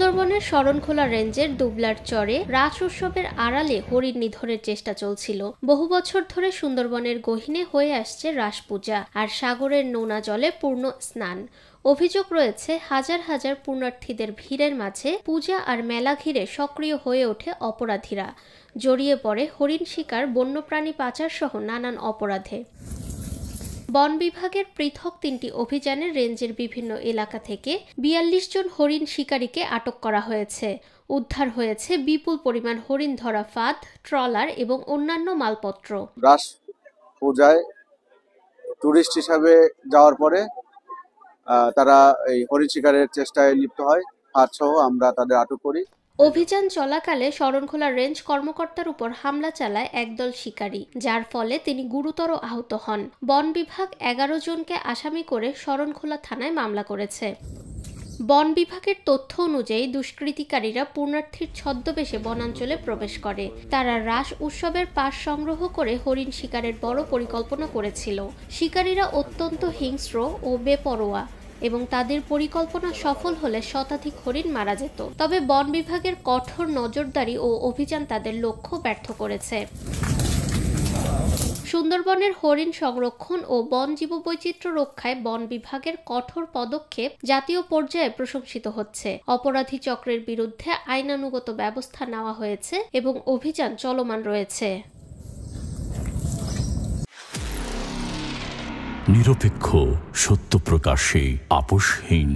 সুন্দরবনের শরণখোলা রেঞ্জের দুবলার চরে রাস উৎসবের আড়ালে হরিণ নিধনের চেষ্টা চলছিল। বহু বছর ধরে সুন্দরবনের গহীনে হয়ে আসছে রাস পূজা আর সাগরের নোনা জলে পূর্ণ স্নান। অভিযোগ রয়েছে হাজার হাজার পুণ্যার্থীদের ভিড়ের মাঝে পূজা আর মেলা ঘিরে সক্রিয় হয়ে ওঠে অপরাধীরা, জড়িয়ে পড়ে হরিণ শিকার, বন্যপ্রাণী পাচার সহ নানান অপরাধে। বন বিভাগের পৃথক ৩টি অভিযানে রেঞ্জের বিভিন্ন এলাকা থেকে ৪২ জন হরিণ শিকারীকে আটক করা হয়েছে। উদ্ধার হয়েছে বিপুল পরিমাণ হরিণ ধরা ফাঁদ, ট্রলার এবং অন্যান্য মালপত্র। রাস পূজায় টুরিস্ট হিসাবে যাওয়ার পরে তারা এই হরিণ শিকারের চেষ্টায় লিপ্ত হয়। ফাঁদ সহ আমরা তাদের আটক করি। অভিযান চলাকালে শরণখোলা রেঞ্জ কর্মকর্তার উপর হামলা চালায় একদল শিকারী, যার ফলে তিনি গুরুতর আহত হন। বন বিভাগ ১১ জনকে আসামি করে শরণখোলা থানায় মামলা করেছে। বন বিভাগের তথ্য অনুযায়ী দুষ্কৃতিকারীরা পুণ্যার্থীর ছদ্মবেশে বনাঞ্চলে প্রবেশ করে। তারা রাস উৎসবের পাস সংগ্রহ করে হরিণ শিকারের বড় পরিকল্পনা করেছিল। শিকারীরা অত্যন্ত হিংস্র ও বেপরোয়া এবং তাদের পরিকল্পনা সফল হলে শতাধিক হরিণ মারা যেত। তবে বন বিভাগের কঠোর নজরদারি ও অভিযান তাদের লক্ষ্য ব্যর্থ করেছে। সুন্দরবনের হরিণ সংরক্ষণ ও বন জীববৈচিত্র্য রক্ষায় বন বিভাগের কঠোর পদক্ষেপ জাতীয় পর্যায়ে প্রশংসিত হচ্ছে। অপরাধী চক্রের বিরুদ্ধে আইনানুগত ব্যবস্থা নেওয়া হয়েছে এবং অভিযান চলমান রয়েছে। নিরপেক্ষ, সত্য প্রকাশে আপোষহীন।